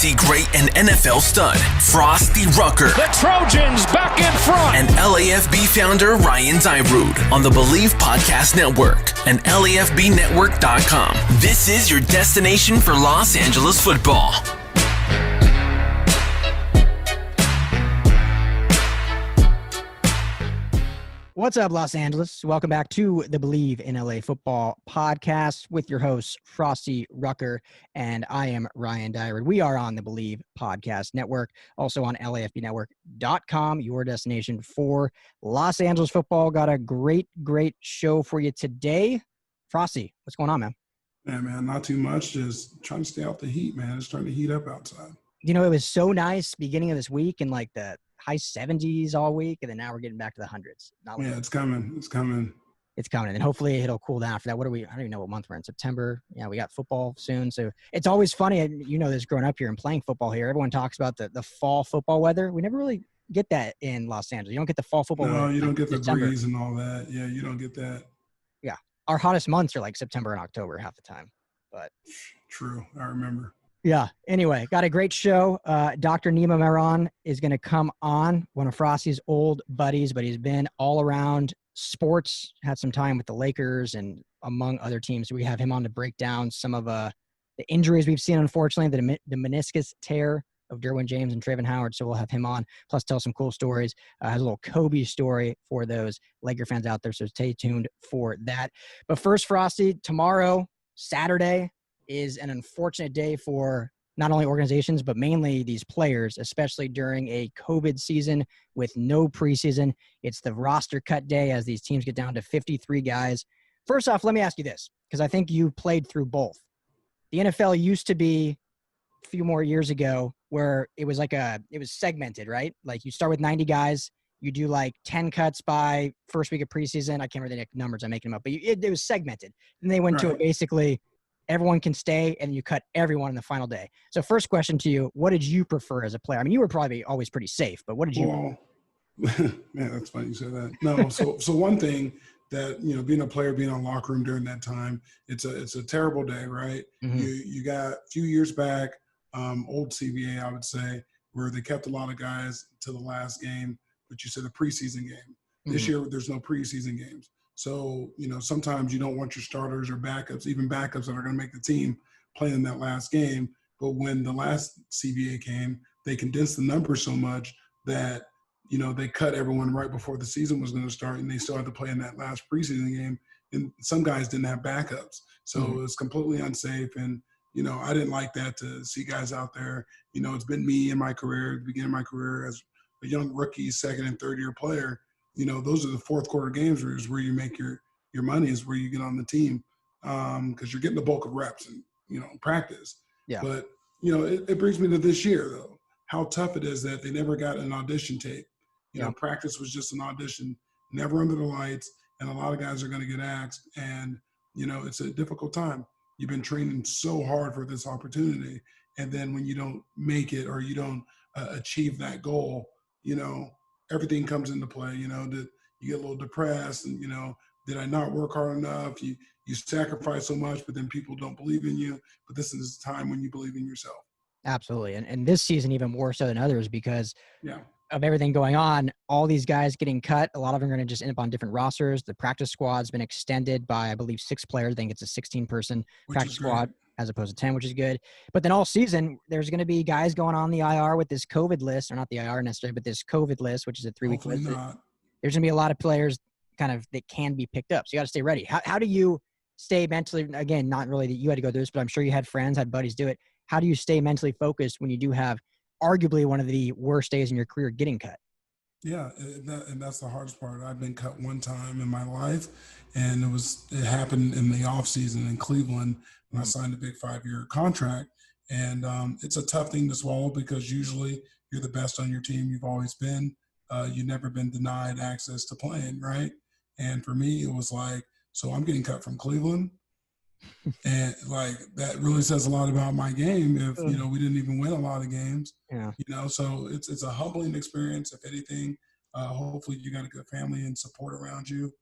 UFC great and NFL stud, Frostee Rucker. The Trojans back in front. And LAFB founder Ryan Dyrud on the Bleav Podcast Network and LAFBnetwork.com. This is your destination for Los Angeles football. What's up, Los Angeles? Welcome back to the Bleav in LA Football Podcast with your hosts, Frostee, Rucker, and I am Ryan Dyrud. We are on the Bleav Podcast Network, also on LAFBnetwork.com, your destination for Los Angeles football. Got a great show for you today. Frostee, what's going on, man? Yeah, man, not too much. Just trying to stay out the heat, man. It's starting to heat up outside. You know, it was so nice beginning of this week and like the high 70s all week, and then now we're getting back to the hundreds. Yeah, it's coming. It's coming. And hopefully it'll cool down after that. I don't even know what month we're in. September. Yeah, we got football soon. So it's always funny. And you know this growing up here and playing football here. Everyone talks about the fall football weather. We never really get that in Los Angeles. You don't get the fall football weather. No, you don't get the September. breeze and all that. Yeah, you don't get that. Yeah. Our hottest months are like September and October half the time. But true. I remember. Yeah. Anyway, got a great show. Dr. Nima Mehran is going to come on, one of Frostee's old buddies, but he's been all around sports, had some time with the Lakers and among other teams. We have him on to break down some of the injuries we've seen, unfortunately, the meniscus tear of Derwin James and Travin Howard. So we'll have him on, plus tell some cool stories. Has a little Kobe story for those Laker fans out there. So stay tuned for that. But first, Frostee, tomorrow, Saturday, is an unfortunate day for not only organizations, but mainly these players, especially during a COVID season with no preseason. It's the roster cut day as these teams get down to 53 guys. First off, let me ask you this, because I think you played through both. The NFL used to be a few more years ago where it was segmented, right? Like you start with 90 guys, you do like 10 cuts by first week of preseason. I can't remember the numbers, I'm making them up, but it was segmented. And they went to it basically everyone can stay, and you cut everyone in the final day. So first question to you, what did you prefer as a player? I mean, you were probably always pretty safe, but what did you Man, that's funny you said that. No, so one thing that, you know, being a player, being in the locker room during that time, it's a terrible day, right? Mm-hmm. You got a few years back, old CBA, I would say, where they kept a lot of guys to the last game, but you said a preseason game. Mm-hmm. This year, there's no preseason games. So, you know, sometimes you don't want your starters or backups, even backups that are going to make the team, play in that last game. But when the last CBA came, they condensed the numbers so much that, you know, they cut everyone right before the season was going to start, and they still had to play in that last preseason game. And some guys didn't have backups. So It was completely unsafe. And, you know, I didn't like that, to see guys out there. You know, it's been me in my career, at the beginning of my career as a young rookie, second and third year player. You know, those are the fourth quarter games where you make your money, is where you get on the team, because you're getting the bulk of reps and, you know, practice. Yeah. But, you know, it brings me to this year, though, how tough it is that they never got an audition tape. You know, practice was just an audition, never under the lights, and a lot of guys are going to get axed. And, you know, it's a difficult time. You've been training so hard for this opportunity, and then when you don't make it or you don't achieve that goal, you know, everything comes into play. You know, that you get a little depressed, and, you know, did I not work hard enough? You sacrifice so much, but then people don't believe in you. But this is the time when you believe in yourself. Absolutely. And this season even more so than others because of everything going on, all these guys getting cut. A lot of them are going to just end up on different rosters. The practice squad's been extended by, I believe, 6 players. I think it's a 16-person practice squad as opposed to 10, which is good. But then all season, there's going to be guys going on the IR with this COVID list, or not the IR necessarily, but this COVID list, which is a 3-week list. There's going to be a lot of players kind of that can be picked up. So you got to stay ready. How do you stay mentally, again, not really that you had to go through this, but I'm sure you had friends, had buddies do it. How do you stay mentally focused when you do have arguably one of the worst days in your career getting cut? Yeah, and that's the hardest part. I've been cut one time in my life, and it happened in the off season in Cleveland when I signed a big 5-year contract. And it's a tough thing to swallow because usually you're the best on your team. You've always been. You've never been denied access to playing, right? And for me, it was like, so I'm getting cut from Cleveland. And like that really says a lot about my game. If you know we didn't even win a lot of games, you know, so it's a humbling experience. If anything, hopefully you got a good family and support around you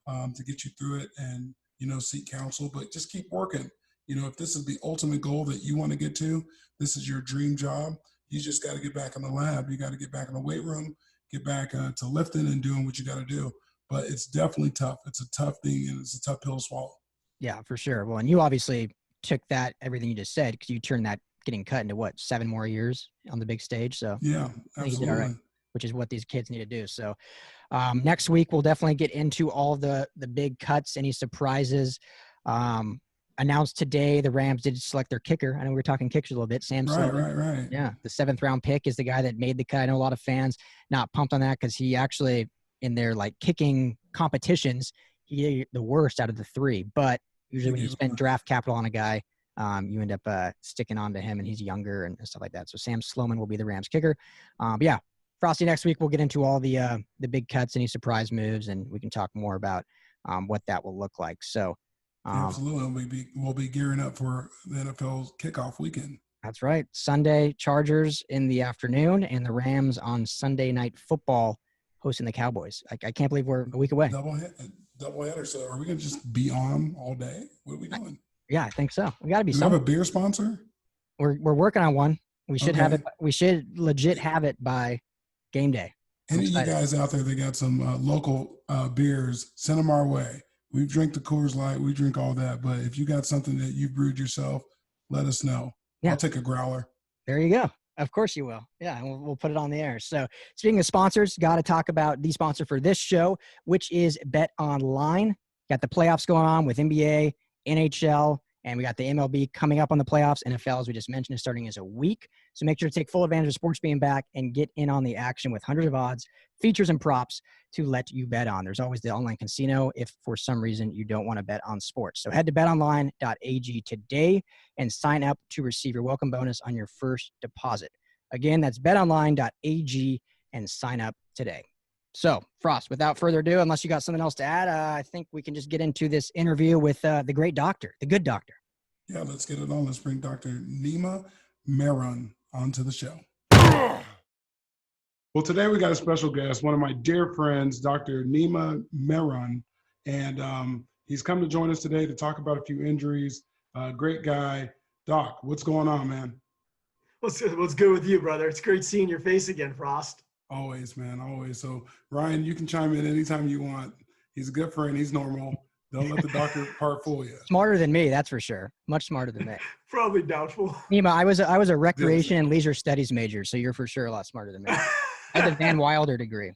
to get you through it, and you know seek counsel. But just keep working. if this is the ultimate goal that you want to get to, this is your dream job, you just got to get back in the lab. You got to get back in the weight room, get back to lifting and doing what you got to do. But it's definitely tough. It's a tough thing, and it's a tough pill to swallow. Yeah, for sure. Well, and you obviously took that, everything you just said, because you turned that getting cut into 7 more years on the big stage. So yeah, absolutely. All right, which is what these kids need to do. So next week, we'll definitely get into all the big cuts, any surprises. Announced today, the Rams did select their kicker. I know we were talking kickers a little bit. Sam Sloman. Right. Yeah, the 7th round pick is the guy that made the cut. I know a lot of fans not pumped on that because he actually, in their kicking competitions, he the worst out of the 3. But usually when you spend draft capital on a guy, you end up sticking on to him, and he's younger and stuff like that. So Sam Sloman will be the Rams kicker. But yeah, Frostee, next week we'll get into all the big cuts, any surprise moves, and we can talk more about what that will look like. So absolutely, we'll be gearing up for the NFL's kickoff weekend. That's right. Sunday, Chargers in the afternoon, and the Rams on Sunday Night Football hosting the Cowboys. I can't believe we're a week away. Double header. So are we going to just be on all day? What are we doing? Yeah, I think so. We got to be. Do we have a beer sponsor? We're working on one. We should have it. We should legit have it by game day. Any of you guys out there that got some local beers, send them our way. We drink the Coors Light. We drink all that. But if you got something that you brewed yourself, let us know. Yeah. I'll take a growler. There you go. Of course you will. Yeah, and we'll put it on the air. So speaking of sponsors, got to talk about the sponsor for this show, which is Bet Online. Got the playoffs going on with NBA, NHL, and we got the MLB coming up on the playoffs. NFL, as we just mentioned, is starting as a week. So make sure to take full advantage of sports being back and get in on the action with hundreds of odds, features, and props to let you bet on. There's always the online casino if for some reason you don't want to bet on sports. So head to betonline.ag today and sign up to receive your welcome bonus on your first deposit. Again, that's betonline.ag and sign up today. So, Frost, without further ado, unless you got something else to add, I think we can just get into this interview with the great doctor, the good doctor. Yeah, let's get it on. Let's bring Dr. Nima Mehran onto the show. Well, today we got a special guest, one of my dear friends, Dr. Nima Mehran, and he's come to join us today to talk about a few injuries. Great guy. Doc, what's going on, man? What's good with you, brother? It's great seeing your face again, Frost. Always, man, always. So, Ryan, you can chime in anytime you want. He's a good friend. He's normal. Don't let the doctor part fool you. Smarter than me, that's for sure. Much smarter than me. Probably doubtful. Nima, I was a recreation and leisure studies major, so you're for sure a lot smarter than me. I had the Van Wilder degree.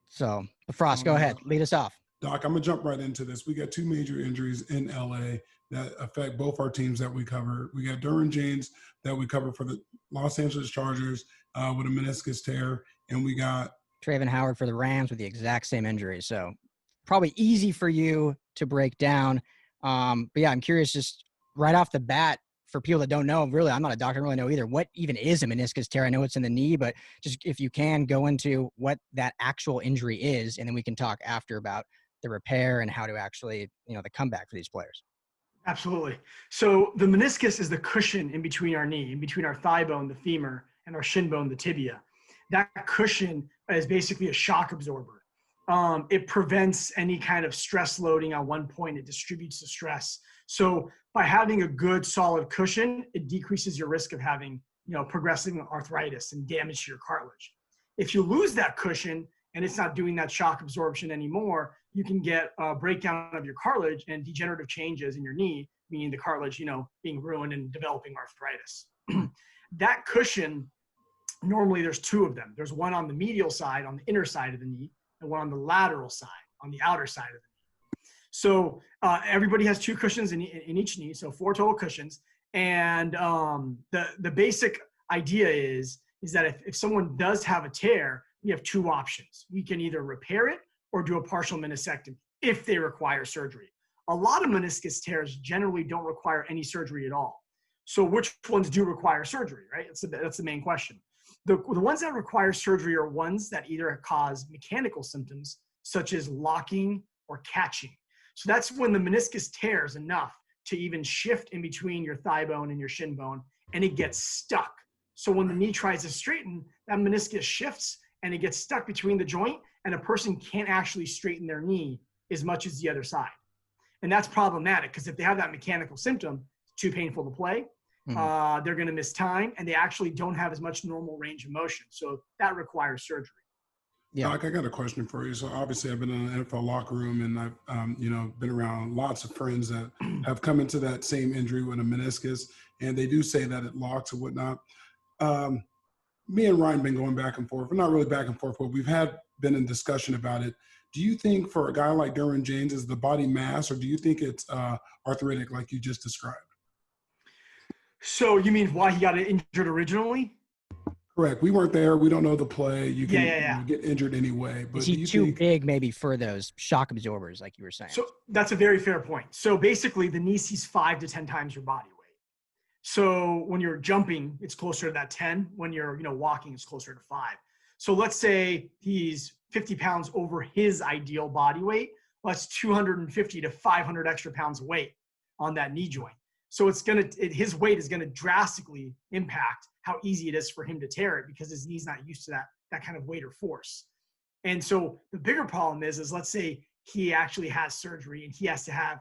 So, Frost, go ahead. Lead us off. Doc, I'm going to jump right into this. We got 2 major injuries in LA that affect both our teams that we cover. We got Derwin James that we cover for the Los Angeles Chargers with a meniscus tear, and we got Travin Howard for the Rams with the exact same injury. So probably easy for you to break down. But yeah, I'm curious just right off the bat for people that don't know, really, I'm not a doctor, I don't really know either. What even is a meniscus tear? I know it's in the knee, but just if you can go into what that actual injury is, and then we can talk after about the repair and how to actually, the comeback for these players. Absolutely. So the meniscus is the cushion in between our knee, in between our thigh bone, the femur, and our shin bone, the tibia. That cushion is basically a shock absorber. It prevents any kind of stress loading on one point. It distributes the stress. So by having a good solid cushion, it decreases your risk of having, progressive arthritis and damage to your cartilage. If you lose that cushion and it's not doing that shock absorption anymore, you can get a breakdown of your cartilage and degenerative changes in your knee, meaning the cartilage, being ruined and developing arthritis. That cushion, normally there's 2 of them. There's one on the medial side, on the inner side of the knee, and one on the lateral side, on the outer side of the knee. So everybody has 2 cushions in each knee, so 4 total cushions. And the basic idea is that if someone does have a tear, we have 2 options. We can either repair it or do a partial meniscectomy if they require surgery. A lot of meniscus tears generally don't require any surgery at all. So which ones do require surgery, right? That's the main question. The ones that require surgery are ones that either cause mechanical symptoms, such as locking or catching. So that's when the meniscus tears enough to even shift in between your thigh bone and your shin bone, and it gets stuck. So when the knee tries to straighten, that meniscus shifts and it gets stuck between the joint, and a person can't actually straighten their knee as much as the other side. And that's problematic because if they have that mechanical symptom, too painful to play. They're going to miss time, and they actually don't have as much normal range of motion. So that requires surgery. Yeah. Doc, I got a question for you. So obviously I've been in an NFL locker room, and I've, been around lots of friends that have come into that same injury with a meniscus, and they do say that it locks or whatnot. Me and Ryan been going back and forth. We're not really back and forth, but we've been in discussion about it. Do you think for a guy like Derwin James is the body mass, or do you think it's arthritic like you just described? So you mean why he got injured originally? Correct. We weren't there. We don't know the play. You can get injured anyway. But is he too big maybe for those shock absorbers like you were saying? So that's a very fair point. So basically the knee sees 5 to 10 times your body weight. So when you're jumping, it's closer to that 10. When you're walking, it's closer to 5. So let's say he's 50 pounds over his ideal body weight. Well, that's 250 to 500 extra pounds of weight on that knee joint. So his weight is going to drastically impact how easy it is for him to tear it because his knee's not used to that kind of weight or force. And so the bigger problem is let's say he actually has surgery and he has to have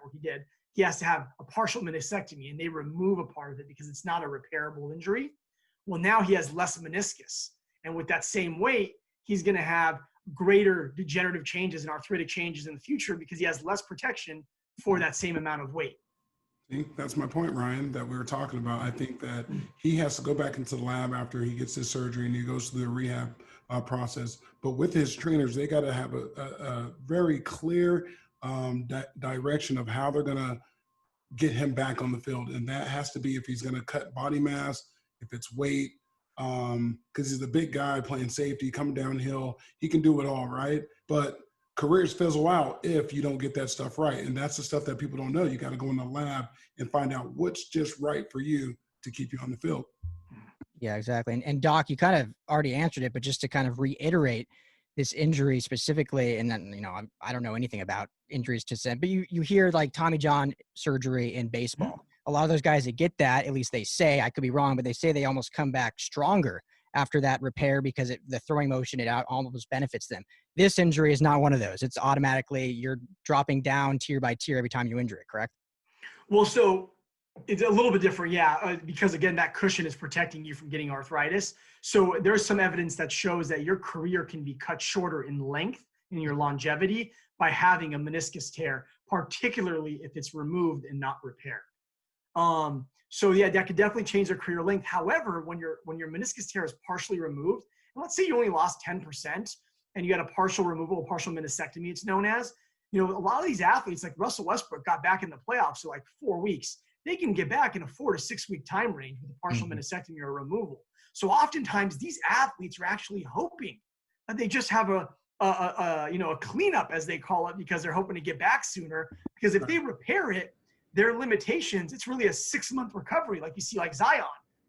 a partial meniscectomy and they remove a part of it because it's not a repairable injury. Well, now he has less meniscus. And with that same weight, he's going to have greater degenerative changes and arthritic changes in the future because he has less protection for that same amount of weight. See, that's my point, Ryan, that we were talking about. I think that he has to go back into the lab after he gets his surgery and he goes through the rehab process. But with his trainers, they got to have a very clear direction of how they're going to get him back on the field. And that has to be if he's going to cut body mass, if it's weight, because he's a big guy playing safety, coming downhill. He can do it all, right? But careers fizzle out if you don't get that stuff right. And that's the stuff that people don't know. You got to go in the lab and find out what's just right for you to keep you on the field. Yeah, exactly. And Doc, you kind of already answered it, but just to kind of reiterate this injury specifically, and then, I don't know anything about injuries to send, but you hear like Tommy John surgery in baseball. A lot of those guys that get that, at least they say, I could be wrong, but they say they almost come back stronger after that repair because the throwing motion, it almost benefits them. This injury is not one of those. It's automatically you're dropping down tier by tier every time you injure it, correct? Well, so it's a little bit different, because again, that cushion is protecting you from getting arthritis. So there's some evidence that shows that your career can be cut shorter in length in your longevity by having a meniscus tear, particularly if it's removed and not repaired. So yeah, that could definitely change their career length. However, when your meniscus tear is partially removed, and let's say you only lost 10% and you had a partial removal, a partial meniscectomy, it's known as, a lot of these athletes like Russell Westbrook got back in the playoffs in like 4 weeks. They can get back in a 4 to 6 week time range with a partial meniscectomy or removal. So oftentimes these athletes are actually hoping that they just have a cleanup, as they call it, because they're hoping to get back sooner. Because if they repair it, their limitations, it's really a 6-month recovery. Like you see like Zion,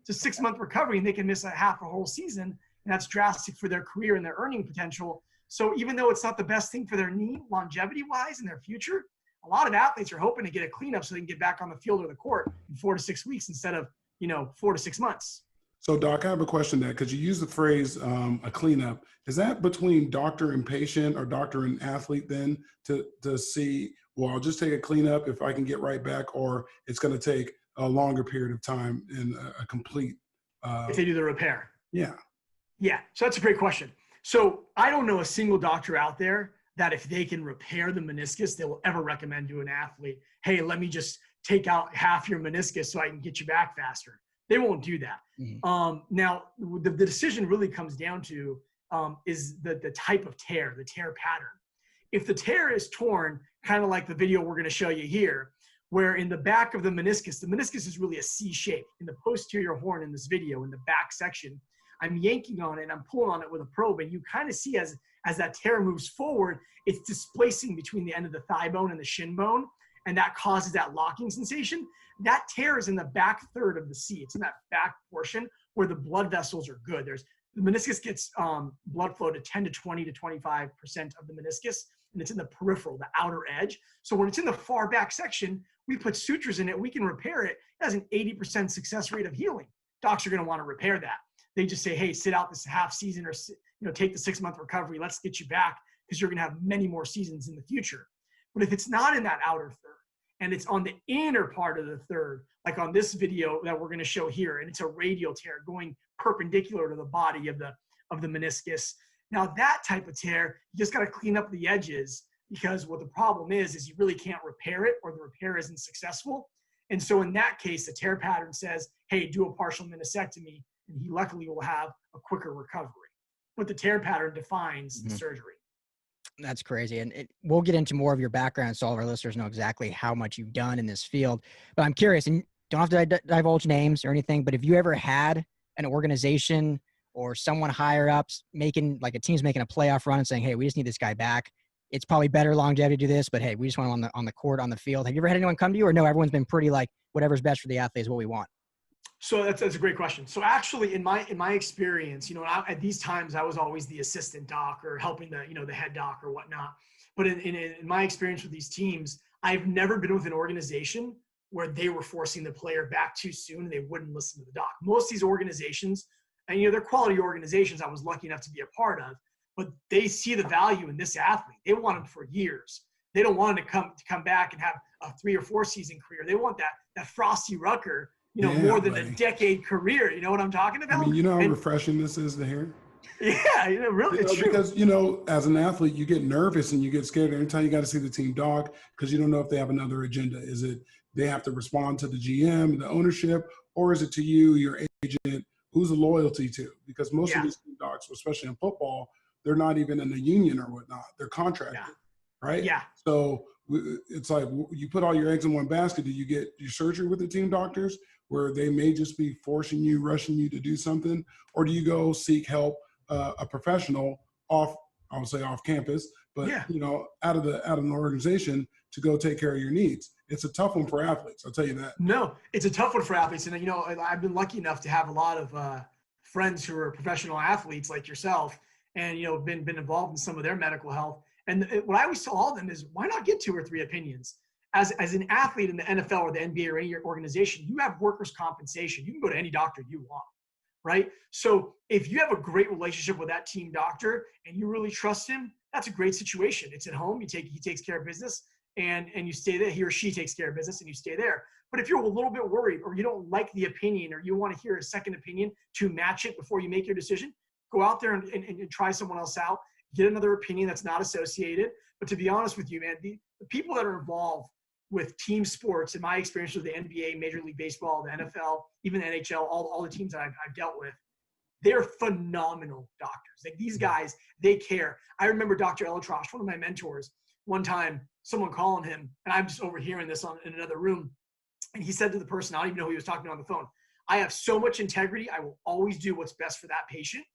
it's a 6-month recovery and they can miss a whole season. And that's drastic for their career and their earning potential. So even though it's not the best thing for their knee longevity wise in their future, a lot of athletes are hoping to get a cleanup so they can get back on the field or the court in 4 to 6 weeks instead of, 4 to 6 months. So Doc, I have a question there, because you use the phrase a cleanup. Is that between doctor and patient or doctor and athlete then to see, well, I'll just take a cleanup if I can get right back, or it's going to take a longer period of time and a complete if they do the repair? Yeah. Yeah. So that's a great question. So I don't know a single doctor out there that if they can repair the meniscus, they will ever recommend to an athlete, hey, let me just take out half your meniscus so I can get you back faster. They won't do that. Now, the decision really comes down to is the type of tear, the tear pattern. If the tear is torn, kind of like the video we're going to show you here, where in the back of the meniscus is really a C shape. In the posterior horn in this video, in the back section, I'm yanking on it and I'm pulling on it with a probe, and you kind of see as that tear moves forward, it's displacing between the end of the thigh bone and the shin bone, and that causes that locking sensation. That tear is in the back third of the C. It's in that back portion where the blood vessels are good. The meniscus gets blood flow to 10 to 20 to 25% of the meniscus, and it's in the peripheral, the outer edge. So when it's in the far back section, we put sutures in it, we can repair it. It has an 80% success rate of healing. Docs are going to want to repair that. They just say, hey, sit out this half season, or take the 6-month recovery. Let's get you back because you're going to have many more seasons in the future. But if it's not in that outer third and it's on the inner part of the third, like on this video that we're going to show here, and it's a radial tear going perpendicular to the body of the meniscus. Now that type of tear, you just got to clean up the edges, because what the problem is you really can't repair it, or the repair isn't successful. And so in that case, the tear pattern says, hey, do a partial meniscectomy, and he luckily will have a quicker recovery. But the tear pattern defines the surgery. That's crazy. And we'll get into more of your background so all of our listeners know exactly how much you've done in this field. But I'm curious, and don't have to divulge names or anything, but have you ever had an organization or someone higher ups making, like a team's making a playoff run and saying, hey, we just need this guy back. It's probably better longevity to do this, but hey, we just want him on the court, on the field. Have you ever had anyone come to you, or no, everyone's been pretty like whatever's best for the athlete is what we want? So that's a great question. So actually in my experience, at these times I was always the assistant doc or helping the head doc or whatnot. But in my experience with these teams, I've never been with an organization where they were forcing the player back too soon and they wouldn't listen to the doc. Most of these organizations, and they're quality organizations I was lucky enough to be a part of, but they see the value in this athlete. They want him for years. They don't want him to come back and have a 3 or 4 season career. They want that Frostee Rucker, more than a decade career. You know what I'm talking about? I mean, how refreshing this is to hear? Yeah, really, it's true. Because, as an athlete, you get nervous and you get scared every time you got to see the team doc, because you don't know if they have another agenda. Is it they have to respond to the GM, the ownership, or is it to you, your agent, who's the loyalty to? Because most of these team docs, especially in football, they're not even in a union or whatnot. They're contracted, right? Yeah. So it's like you put all your eggs in one basket. Do you get your surgery with the team doctors, where they may just be forcing you, rushing you to do something? Or do you go seek help, a professional off campus, but out of an organization to go take care of your needs? It's a tough one for athletes, I'll tell you that. No, it's a tough one for athletes. And I've been lucky enough to have a lot of friends who are professional athletes like yourself, and been involved in some of their medical health. And what I always tell all of them is, why not get 2 or 3 opinions? As an athlete in the NFL or the NBA or any organization, you have workers' compensation. You can go to any doctor you want, right? So if you have a great relationship with that team doctor and you really trust him, that's a great situation. It's at home. He takes care of business, and you stay there. He or she takes care of business, and you stay there. But if you're a little bit worried, or you don't like the opinion, or you want to hear a second opinion to match it before you make your decision, go out there and try someone else out. Get another opinion that's not associated. But to be honest with you, man, the people that are involved with team sports, in my experience with the NBA, Major League Baseball, the NFL, even the NHL, all the teams that I've dealt with, they're phenomenal doctors. Like, these guys, they care. I remember Dr. Elatrosh, one of my mentors, one time, someone calling him, and I'm just overhearing this in another room, and he said to the person, I don't even know who he was talking to on the phone, I have so much integrity, I will always do what's best for that patient,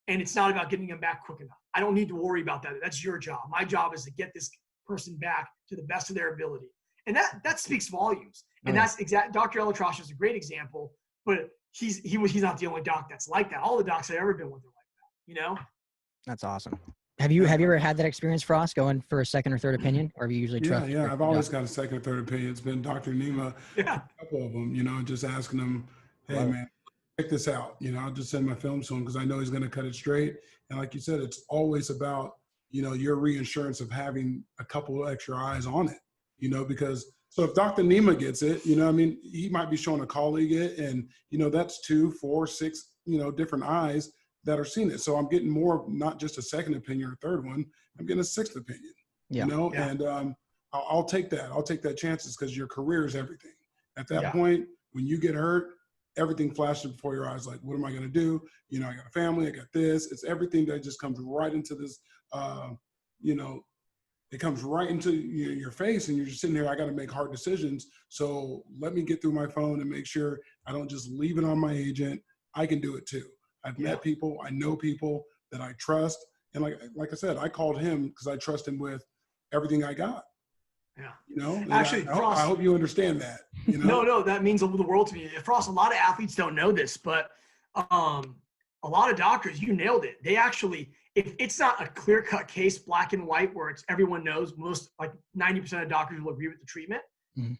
and it's not about getting them back quick enough. I don't need to worry about that. That's your job. My job is to get this person back to the best of their ability. And that speaks volumes. And that's Dr. Elatrosh is a great example, but he's not the only doc that's like that. All the docs I've ever been with are like that, That's awesome. Have you ever had that experience, Frost, going for a second or third opinion, or have you usually trust? Yeah, I've always got a second or third opinion. It's been Dr. Nima, a couple of them, just asking them, hey, man, check this out. I'll just send my film to him because I know he's going to cut it straight. And like you said, it's always about, your reinsurance of having a couple of extra eyes on it. Because so if Dr. Nima gets it, he might be showing a colleague it, and, that's 2, 4, 6, different eyes that are seeing it. So I'm getting more, not just a second opinion or a third one, I'm getting a 6th opinion, and I'll take that. I'll take that chances, because your career is everything. At that point, when you get hurt, everything flashes before your eyes. Like, what am I going to do? I got a family, I got this. It's everything that just comes right into this, it comes right into your face, and you're just sitting here, I got to make hard decisions. So let me get through my phone and make sure I don't just leave it on my agent. I can do it too. I've met people, I know people that I trust. And like I said, I called him because I trust him with everything I got. Yeah. Actually, I hope you understand that. No, that means the world to me. Frost, a lot of athletes don't know this, but a lot of doctors, you nailed it. They actually, if it's not a clear-cut case, black and white, where it's everyone knows, most, like 90% of doctors will agree with the treatment,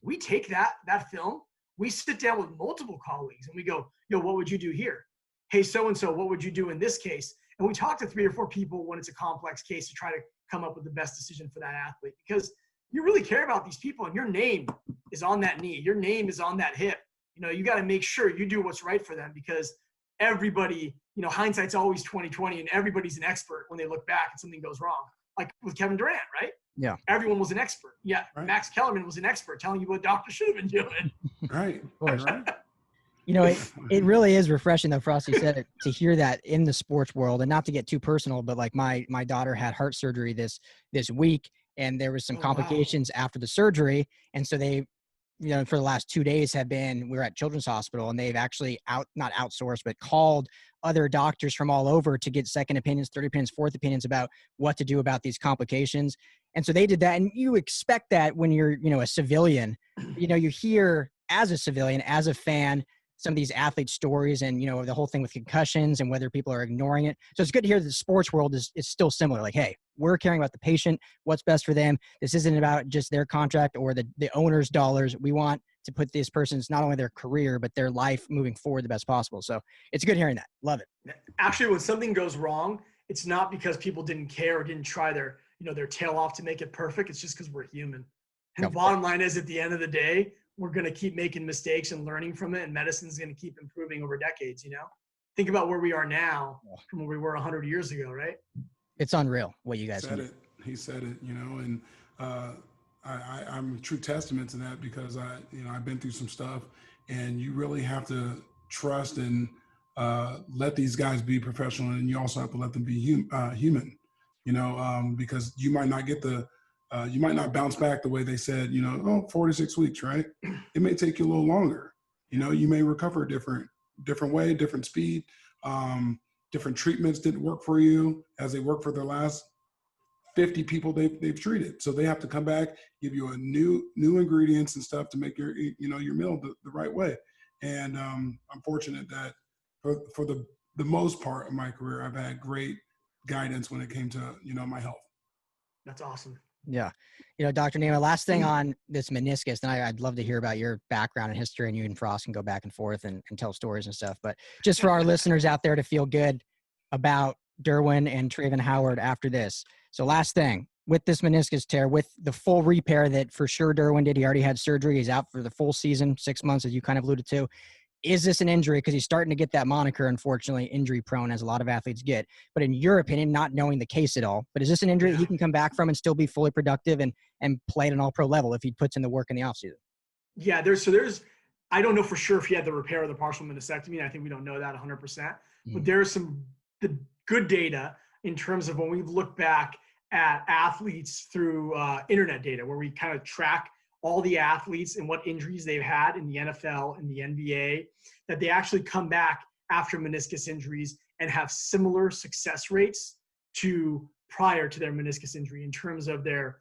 we take that film, we sit down with multiple colleagues, and we go, what would you do here? Hey, so-and-so, what would you do in this case? And we talk to 3 or 4 people when it's a complex case to try to come up with the best decision for that athlete. Because you really care about these people, and your name is on that knee. Your name is on that hip. You got to make sure you do what's right for them, because everybody, hindsight's always 20/20, and everybody's an expert when they look back and something goes wrong. Like with Kevin Durant, right? Yeah. Everyone was an expert. Yeah. Right. Max Kellerman was an expert telling you what doctor should have been doing. Right. Of course. Right. It really is refreshing, though, Frostee said it, to hear that in the sports world, and not to get too personal, but like my daughter had heart surgery this week, and there was some complications after the surgery. And so they, for the last 2 days we were at Children's Hospital, and they've actually not outsourced, but called other doctors from all over to get second opinions, third opinions, fourth opinions about what to do about these complications. And so they did that. And you expect that when you're, a civilian, you hear as a civilian, as a fan, some of these athlete stories and, the whole thing with concussions and whether people are ignoring it. So it's good to hear that the sports world is still similar. Like, hey, we're caring about the patient, what's best for them. This isn't about just their contract or the owner's dollars. We want to put this person's, not only their career, but their life moving forward the best possible. So it's good hearing that. Love it. Actually, when something goes wrong, it's not because people didn't care or didn't try their tail off to make it perfect. It's just because we're human. And the bottom line is, at the end of the day, we're going to keep making mistakes and learning from it, and medicine's going to keep improving over decades. Think about where we are now from where we were 100 years ago, right? It's unreal what you guys said it. He said it, and I'm a true testament to that, because I've been through some stuff, and you really have to trust and let these guys be professional, and you also have to let them be human, because you might not get you might not bounce back the way they said, 4 to 6 weeks, right? It may take you a little longer. You may recover a different way, different speed. Different treatments didn't work for you as they work for their last 50 people they've treated. So they have to come back, give you a new ingredients and stuff to make your meal the right way. And I'm fortunate that for the most part of my career, I've had great guidance when it came to, my health. That's awesome. Yeah. Dr. Nima, last thing on this meniscus, and I'd love to hear about your background and history, and you and Frost can go back and forth and tell stories and stuff. But just for our listeners out there to feel good about Derwin and Travin Howard after this. So last thing, with this meniscus tear, with the full repair that for sure Derwin did, he already had surgery. He's out for the full season, 6 months, as you kind of alluded to. Is this an injury? Because he's starting to get that moniker, unfortunately, injury prone, as a lot of athletes get. But in your opinion, not knowing the case at all, but is this an injury he can come back from and still be fully productive and play at an all-pro level if he puts in the work in the offseason? Yeah, I don't know for sure if he had the repair or the partial meniscectomy. I think we don't know that 100%. But there's the good data in terms of when we've looked back at athletes through internet data, where we kind of track all the athletes and what injuries they've had in the NFL and the NBA, that they actually come back after meniscus injuries and have similar success rates to prior to their meniscus injury in terms of their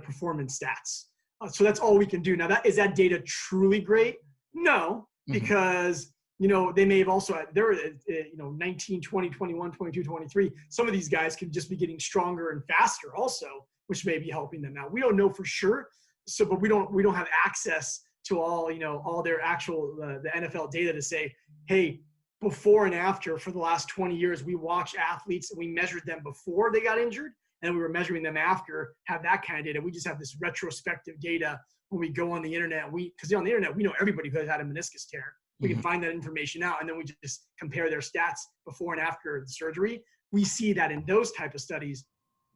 performance stats. So that's all we can do. Now, is that data truly great? No, because they may have also had, 19, 20, 21, 22, 23. Some of these guys could just be getting stronger and faster also, which may be helping them out. We don't know for sure. So, but we don't have access to all their actual the NFL data to say, hey, before and after for the last 20 years, we watched athletes and we measured them before they got injured, and we were measuring them after. Have that kind of data. We just have this retrospective data when we go on the internet. Because on the internet we know everybody who has had a meniscus tear. We can find that information out, and then we just compare their stats before and after the surgery. We see that in those type of studies,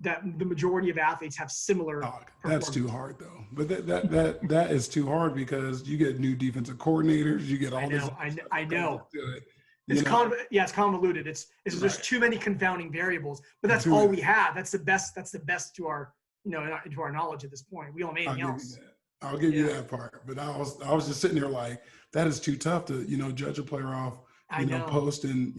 that the majority of athletes have similar. That's too hard though. But that is too hard, because you get new defensive coordinators. You get all this. I know. It's convoluted. There's too many confounding variables. But that's all we have. That's the best. That's the best to our to our knowledge at this point. We don't have anything else. I'll give you that part. But I was just sitting there like, that is too tough to judge a player off post and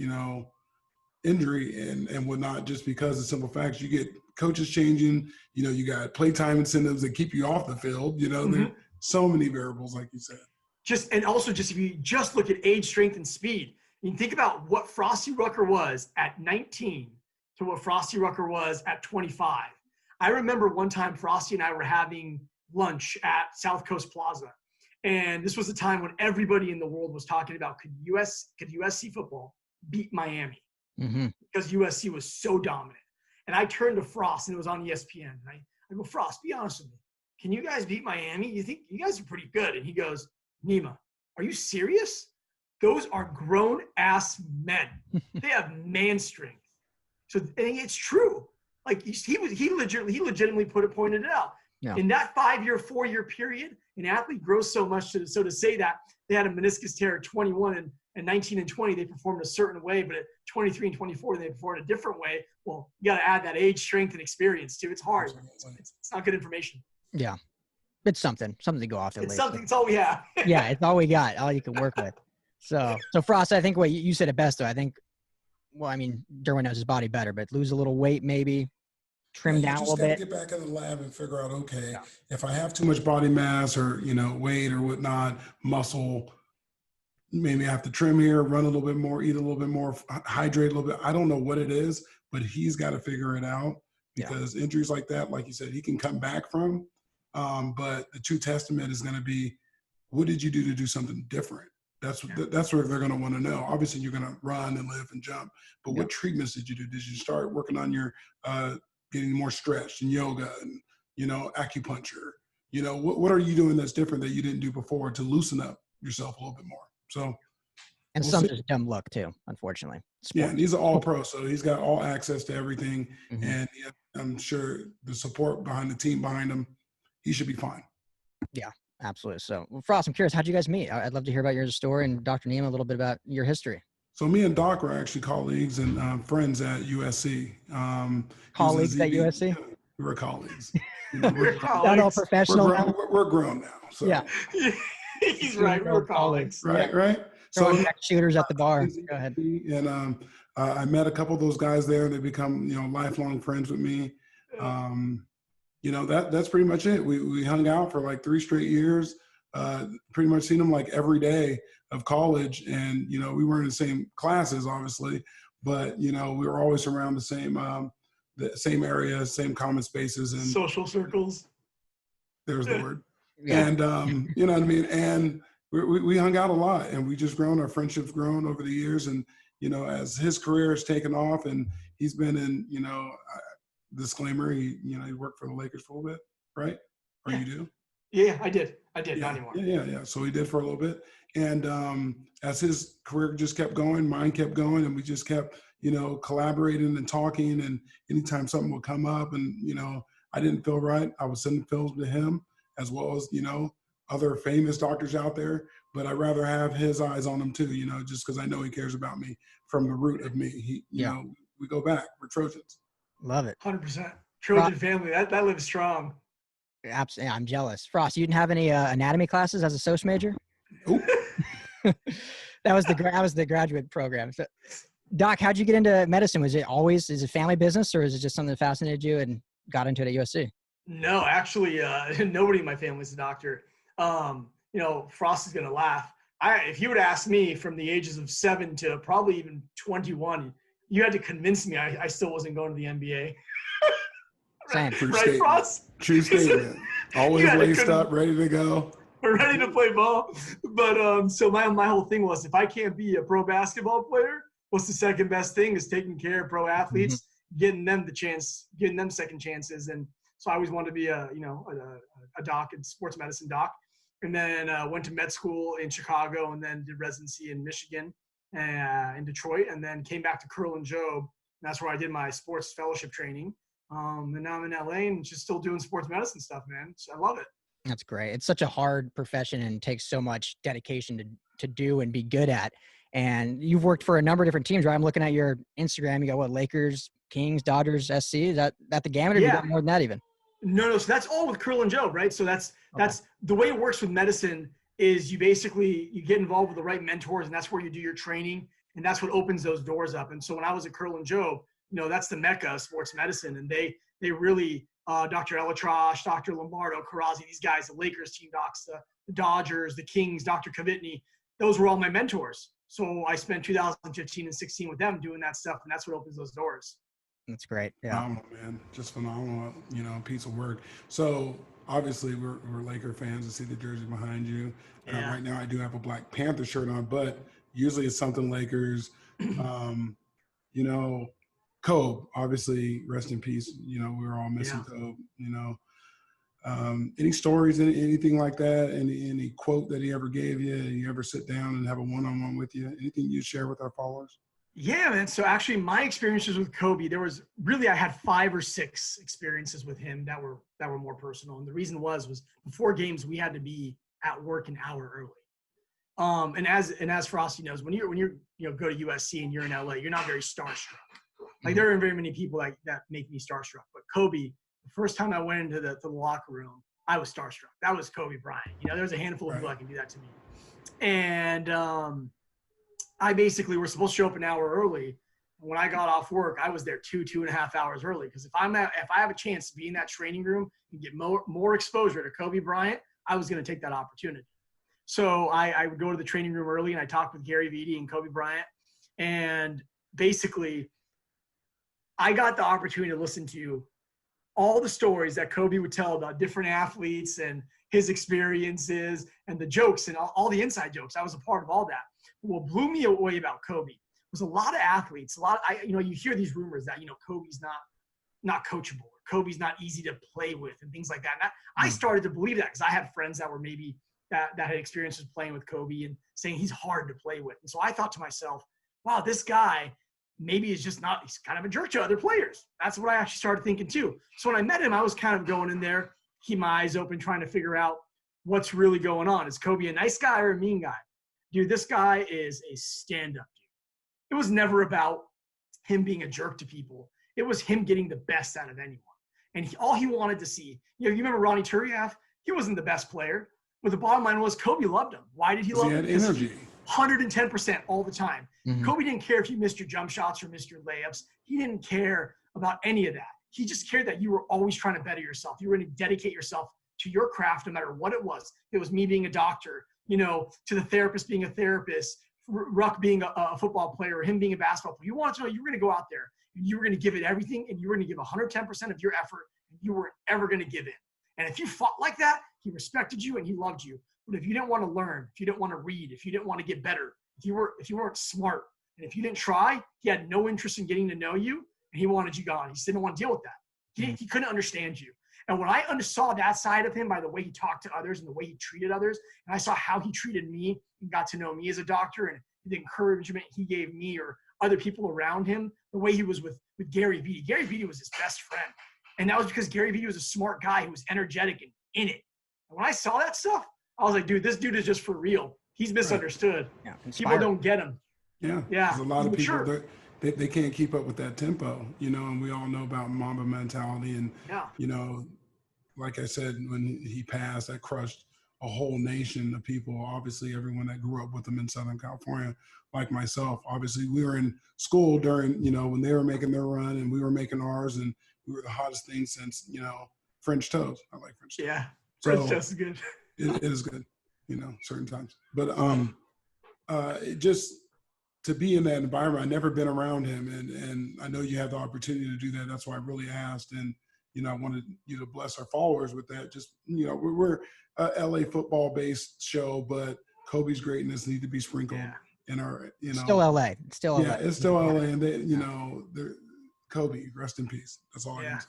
injury and whatnot, just because of simple facts. You get coaches changing, you got playtime incentives that keep you off the field. There's so many variables, like you said. If you just look at age, strength, and speed, you can think about what Frostee Rucker was at 19 to what Frostee Rucker was at 25. I remember one time Frostee and I were having lunch at South Coast Plaza, and this was a time when everybody in the world was talking about could USC football beat Miami, because USC was so dominant. And I turned to Frost, and it was on ESPN. And I go, Frost, be honest with me. can you guys beat Miami? You think you guys are pretty good? And he goes, Nima, are you serious? Those are grown ass men. They have man strength. So and it's true. Like he legitimately pointed it out. Yeah. In that 5-year, 4-year period, an athlete grows so much. So to say that they had a meniscus tear at 21 and 19 and 20, they performed a certain way, but at 23 and 24, they performed a different way. Well, you got to add that age, strength, and experience too. It's hard. It's not good information. Yeah. It's something to go off there. It's something. It's all we have. Yeah. It's all we got. All you can work with. So Frost, I think what you said it best though. I think, well, I mean, Derwin knows his body better, but lose a little weight, maybe trim down a little bit. Get back in the lab and figure out, okay, if I have too much body mass or, weight or whatnot, muscle, maybe I have to trim here, run a little bit more, eat a little bit more, hydrate a little bit. I don't know what it is, but he's got to figure it out because injuries like that, like you said, he can come back from. But the true testament is going to be, what did you do to do something different? That's what they're going to want to know. Obviously, you're going to run and live and jump, but what treatments did you do? Did you start working on your getting more stretched and yoga and acupuncture? What are you doing that's different that you didn't do before to loosen up yourself a little bit more? So, and some just dumb luck too, unfortunately. Sports. Yeah, and he's an all pro, so he's got all access to everything, and I'm sure the support behind the team behind him, he should be fine. Yeah. Absolutely. So, Frost, I'm curious, how'd you guys meet? I'd love to hear about your story and Dr. Nima, a little bit about your history. So me and Doc were actually colleagues and friends at USC. Colleagues at USC? We were colleagues. We're colleagues. Not all professional. We're grown now. So. Yeah. He's right. We're colleagues. Right. So shooters at the bar. Go ahead. And I met a couple of those guys there. They become, lifelong friends with me. That's pretty much it. We hung out for like 3 straight years, pretty much seen them like every day of college. And, we weren't in the same classes, obviously, but, we were always around the same area, same common spaces and social circles. There's the word. Yeah. And, you know what I mean? And we hung out a lot and we just grown, our friendship's grown over the years. And, as his career has taken off and he's been in, disclaimer, he worked for the Lakers for a little bit, right? Or you do? Yeah, I did. Not anymore. Yeah. So he did for a little bit. And as his career just kept going, mine kept going, and we just kept, collaborating and talking. And anytime something would come up and, I didn't feel right, I would send films to him as well as, other famous doctors out there. But I'd rather have his eyes on them too, just because I know he cares about me from the root of me. We go back. We're Trojans. Love it. 100%. Trojan family. That lives strong. Absolutely. I'm jealous. Frost, you didn't have any anatomy classes as a soc major? Nope. That was the graduate program. So, Doc, how'd you get into medicine? is it family business or is it just something that fascinated you and got into it at USC? No, actually, nobody in my family is a doctor. Frost is going to laugh. If you would ask me from the ages of 7 to probably even 21, you had to convince me I still wasn't going to the NBA. Same. Right, Frost? True statement. Always laced up, ready to go. We're ready to play ball. But so my whole thing was, if I can't be a pro basketball player, what's the second best thing is taking care of pro athletes, getting them second chances. And so I always wanted to be a doc, a sports medicine doc. And then went to med school in Chicago and then did residency in Michigan, in Detroit, and then came back to Curl and Job. And that's where I did my sports fellowship training. And now I'm in LA and just still doing sports medicine stuff, man. So I love it. That's great. It's such a hard profession and takes so much dedication to do and be good at. And you've worked for a number of different teams, right? I'm looking at your Instagram. You got Lakers, Kings, Dodgers, SC. Is that the gamut, or you got more than that even? No. So that's all with Curl and Job, right? So that's the way it works with medicine is you get involved with the right mentors, and that's where you do your training, and that's what opens those doors up. And so when I was at Curl and Job, that's the mecca of sports medicine, and they really Dr. Elatrosh, Dr. Lombardo, Karazi, these guys, the Lakers team docs, the Dodgers, the Kings, Dr. Kavitny, those were all my mentors. So I spent 2015 and 16 with them doing that stuff, and that's what opens those doors. That's great. Yeah. Phenomenal, man. Just phenomenal, piece of work. So obviously we're Laker fans. I see the jersey behind you. Yeah. Right now I do have a Black Panther shirt on, but usually it's something Lakers. Kobe, obviously, rest in peace. We were all missing Kobe. Any stories, anything like that? Any quote that he ever gave you? You ever sit down and have a one-on-one with you? Anything you share with our followers? Yeah, man. So actually my experiences with Kobe, I had 5 or 6 experiences with him that were more personal. And the reason was before games, we had to be at work an hour early. And as Frostee knows, when you go to USC and you're in LA, you're not very starstruck. Like there aren't very many people that make me starstruck. But Kobe, the first time I went into the locker room, I was starstruck. That was Kobe Bryant. There's a handful of people that can do that to me. And I basically were supposed to show up an hour early. When I got off work, I was there 2.5 hours early. Because if I have a chance to be in that training room and get more exposure to Kobe Bryant, I was going to take that opportunity. So I would go to the training room early and I talked with Gary Vitti and Kobe Bryant. And basically, I got the opportunity to listen to all the stories that Kobe would tell about different athletes and his experiences and the jokes and all the inside jokes. I was a part of all that. What blew me away about Kobe was a lot of athletes. You hear these rumors that Kobe's not coachable, or Kobe's not easy to play with, and things like that. And I started to believe that because I had friends that were maybe that had experiences playing with Kobe and saying he's hard to play with. And so I thought to myself, wow, this guy maybe he's kind of a jerk to other players. That's what I actually started thinking too. So when I met him, I was kind of going in there, keep my eyes open, trying to figure out what's really going on. Is Kobe a nice guy or a mean guy? Dude, this guy is a stand-up dude. It was never about him being a jerk to people. It was him getting the best out of anyone. And all he wanted to see, you remember Ronnie Turiaf? He wasn't the best player, but the bottom line was Kobe loved him. Why did he love him? He had energy. 110% all the time. Mm-hmm. Kobe didn't care if you missed your jump shots or missed your layups. He didn't care about any of that. He just cared that you were always trying to better yourself. You were going to dedicate yourself to your craft no matter what it was. It was me being a doctor, to the therapist being a therapist, Ruck being a football player, or him being a basketball player. You wanted to know you were going to go out there and you were going to give it everything, and you were going to give 110% of your effort, and you weren't ever going to give in. And if you fought like that, he respected you and he loved you. But if you didn't want to learn, if you didn't want to read, if you didn't want to get better, if you weren't smart, and if you didn't try, he had no interest in getting to know you, and he wanted you gone. He just didn't want to deal with that. He couldn't understand you. And when I saw that side of him by the way he talked to others and the way he treated others, and I saw how he treated me and got to know me as a doctor, and the encouragement he gave me or other people around him, the way he was with Gary Vitti. Gary Vitti was his best friend. And that was because Gary Vitti was a smart guy who was energetic and in it. And when I saw that stuff, I was like, dude, this dude is just for real. He's misunderstood. Yeah, people don't get him. Yeah. There's a lot of people they can't keep up with that tempo, and we all know about Mamba mentality. And, like I said, when he passed, that crushed a whole nation of people. Obviously, everyone that grew up with him in Southern California, like myself. Obviously, we were in school during, when they were making their run and we were making ours, and we were the hottest thing since, French toast. I like French toast. Yeah, French toast is good. it is good, certain times. But it just to be in that environment, I've never been around him, and I know you have the opportunity to do that. That's why I really asked, and I wanted you to bless our followers with that. Just we're a LA football based show, but Kobe's greatness need to be sprinkled in our still LA. It's still LA. Yeah, it's still LA, and they they're Kobe, rest in peace. That's all I can say.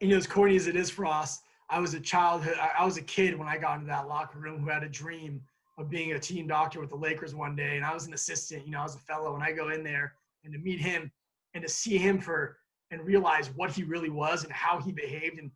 And as corny as it is, Frost, I was a kid when I got into that locker room who had a dream of being a team doctor with the Lakers one day. And I was an assistant, I was a fellow, and I go in there and to meet him and to see him and realize what he really was and how he behaved. And,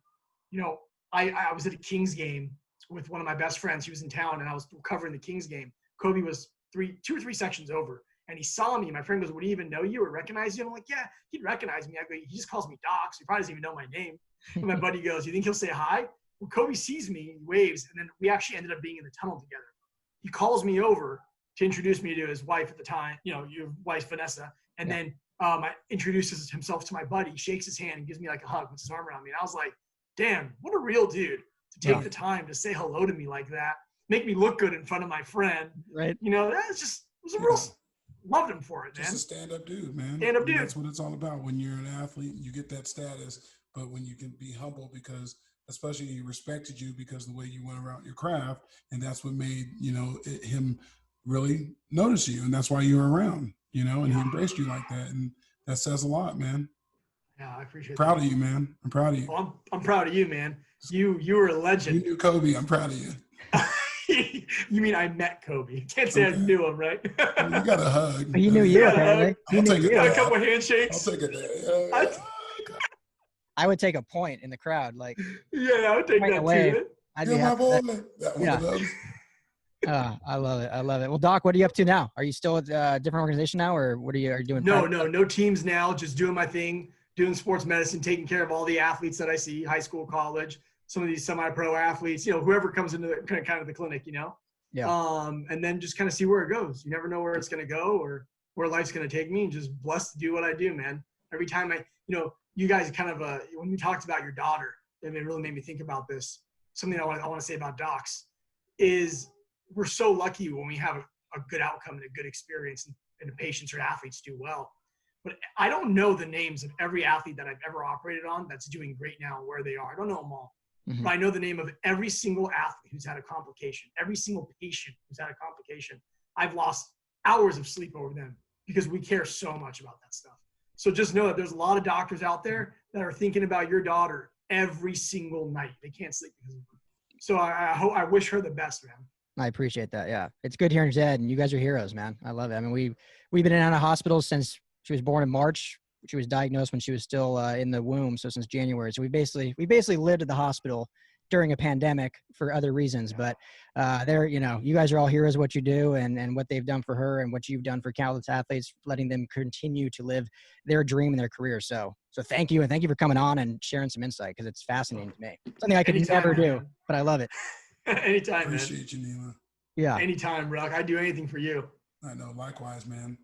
I was at a Kings game with one of my best friends. He was in town and I was covering the Kings game. Kobe was 2 or 3 sections over. And he saw me. My friend goes, would he even know you or recognize you? I'm like, yeah, he'd recognize me. I go, he just calls me Doc, so he probably doesn't even know my name. And my buddy goes, you think he'll say hi? Well, Kobe sees me, he waves, and then we actually ended up being in the tunnel together. He calls me over to introduce me to his wife at the time, your wife, Vanessa. And then introduces himself to my buddy, shakes his hand and gives me like a hug, puts his arm around me. And I was like, damn, what a real dude to take the time to say hello to me like that, make me look good in front of my friend. Right. It was a real loved him for it, man. Just a stand-up dude, man. Stand-up dude. That's what it's all about. When you're an athlete, you get that status, but when you can be humble because especially he respected you because of the way you went around your craft, and that's what made, him really notice you, and that's why you were around, and he embraced you like that, and that says a lot, man. Yeah, I appreciate Proud that. of you, man. I'm proud of you. Well, I'm proud of you, man. You were a legend. You knew Kobe. I'm proud of you. You mean I met Kobe? Can't say I knew him, right? I mean, you got a hug. He knew you, apparently. He knew you. Got a couple handshakes. I'll take it there. I would take a point in the crowd. Like, yeah, I would take that away. too. I'd You're be my happy boy. with that. That one of those. I love it. I love it. Well, Doc, what are you up to now? Are you still at a different organization now, or what are you doing? No teams now. Just doing my thing, doing sports medicine, taking care of all the athletes that I see, high school, college, some of these semi-pro athletes, whoever comes into the kind of the clinic, Yeah. And then just kind of see where it goes. You never know where it's going to go or where life's going to take me, and just blessed to do what I do, man. Every time you guys kind of, when you talked about your daughter, it really made me think about this. Something I want to say about docs is we're so lucky when we have a good outcome and a good experience, and the patients or athletes do well. But I don't know the names of every athlete that I've ever operated on that's doing great now where they are. I don't know them all. Mm-hmm. But I know the name of every single athlete who's had a complication, every single patient who's had a complication. I've lost hours of sleep over them because we care so much about that stuff. So just know that there's a lot of doctors out there that are thinking about your daughter every single night. They can't sleep because of her. So I wish her the best, man. I appreciate that. Yeah. It's good hearing Zed, and you guys are heroes, man. I love it. I mean, we've been in and out of hospitals since she was born in March. She was diagnosed when she was still in the womb. So since January. So we basically lived at the hospital during a pandemic for other reasons, but you guys are all heroes of what you do and what they've done for her and what you've done for countless athletes, letting them continue to live their dream and their career. So thank you. And thank you for coming on and sharing some insight, because it's fascinating to me. Something I could never do, but I love it. Anytime, Appreciate you, Nima. Yeah. Anytime, Ruck. I'd do anything for you. I know. Likewise, man.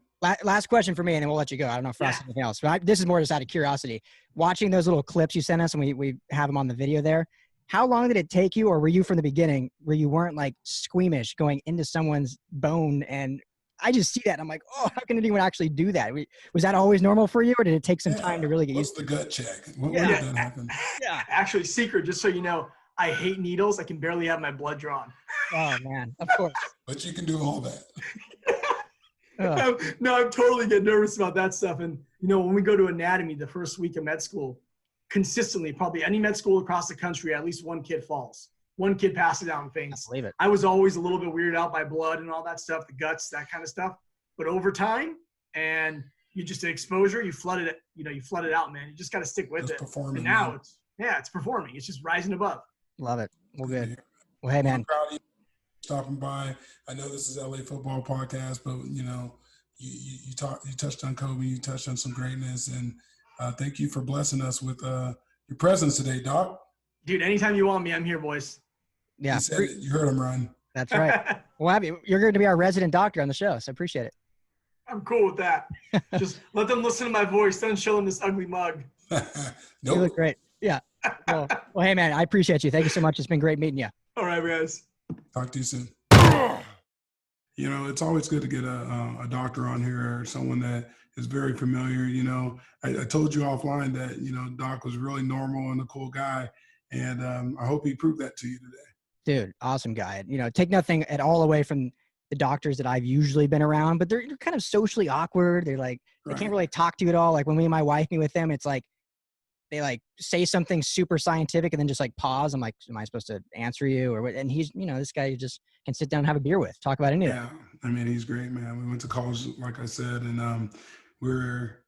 Last question for me, and then we'll let you go. I don't know if Frost has anything else, but this is more just out of curiosity. Watching those little clips you sent us, and we have them on the video there. How long did it take you, or were you from the beginning where you weren't like squeamish going into someone's bone? And I just see that, and I'm like, oh, how can anyone actually do that? Was that always normal for you, or did it take some time to really get used to it? What's the gut check? What did that happen? Yeah. Actually, secret, just so you know, I hate needles. I can barely have my blood drawn. Oh, man, of course. But you can do all that. No, I'm totally get nervous about that stuff. And, when we go to anatomy the first week of med school, consistently, probably any med school across the country, at least one kid falls. One kid passes out and faints. I believe it. I was always a little bit weirded out by blood and all that stuff, the guts, that kind of stuff. But over time, and you just exposure, you flood it, you flood it out, man. You just got to stick with it. Performing, and now it's performing. It's just rising above. Love it. Well, good. Well, hey, man. I'm proud of you stopping by. I know this is LA Football Podcast, but you touched on Kobe, you touched on some greatness, and thank you for blessing us with your presence today, Doc. Dude, anytime you want me, I'm here, boys. Yeah, you heard him, Ryan. That's right. Well, you're going to be our resident doctor on the show, so I appreciate it. I'm cool with that. Just let them listen to my voice. Don't show them this ugly mug. Nope. You look great. Yeah. Well, hey, man, I appreciate you. Thank you so much. It's been great meeting you. All right, guys. Talk to you soon. It's always good to get a doctor on here, or someone that is very familiar. I told you offline that, Doc was really normal and a cool guy. And I hope he proved that to you today. Dude, awesome guy. Take nothing at all away from the doctors that I've usually been around, but they're kind of socially awkward. They're like, they can't really talk to you at all. Like when me and my wife meet with them, it's like, they like say something super scientific and then just like pause. I'm like, am I supposed to answer you or what? And he's, this guy you just can sit down and have a beer with, talk about anything. Yeah. I mean, he's great, man. We went to college, like I said, and we're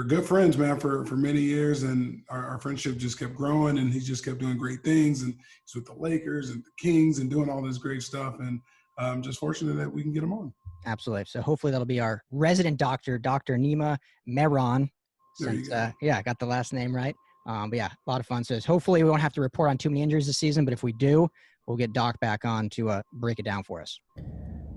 good friends, man, for many years. And our friendship just kept growing, and he just kept doing great things. And he's with the Lakers and the Kings and doing all this great stuff. And I'm just fortunate that we can get him on. Absolutely. So hopefully that'll be our resident doctor, Dr. Nima Mehran. Since, I got the last name right. But yeah, a lot of fun. So hopefully we won't have to report on too many injuries this season, but if we do, we'll get Doc back on to break it down for us.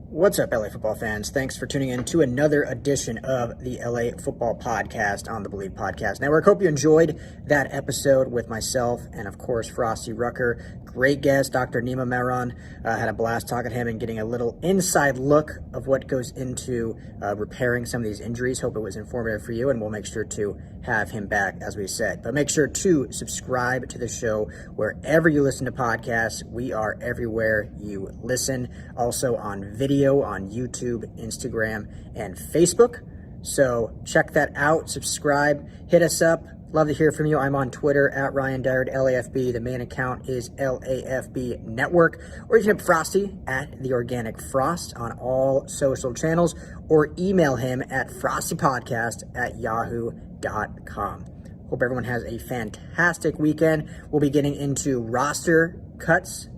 What's up, LA football fans? Thanks for tuning in to another edition of the LA Football Podcast on the Bleav Podcast Network. Hope you enjoyed that episode with myself and, of course, Frostee Rucker. Great guest, Dr. Nima Mehran. Had a blast talking to him and getting a little inside look of what goes into repairing some of these injuries. Hope it was informative for you, and we'll make sure to have him back, as we said. But make sure to subscribe to the show wherever you listen to podcasts. We are everywhere you listen. Also on video on YouTube, Instagram, and Facebook. So check that out. Subscribe. Hit us up Love to hear from you. I'm on Twitter at Ryan Dyrud, LAFB. The main account is LAFB Network. Or you can hit Frostee at The Organic Frost on all social channels, or email him at frosteepodcast@yahoo.com. Hope everyone has a fantastic weekend. We'll be getting into roster cuts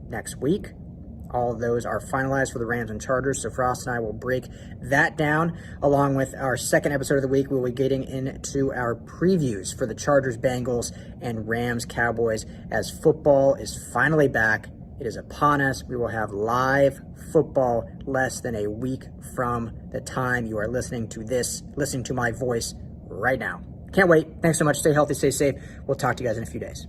next week. All of those are finalized for the Rams and Chargers, so Frost and I will break that down. Along with our second episode of the week, we'll be getting into our previews for the Chargers, Bengals, and Rams, Cowboys, as football is finally back. It is upon us. We will have live football less than a week from the time you are listening to my voice right now. Can't wait. Thanks so much. Stay healthy, stay safe. We'll talk to you guys in a few days.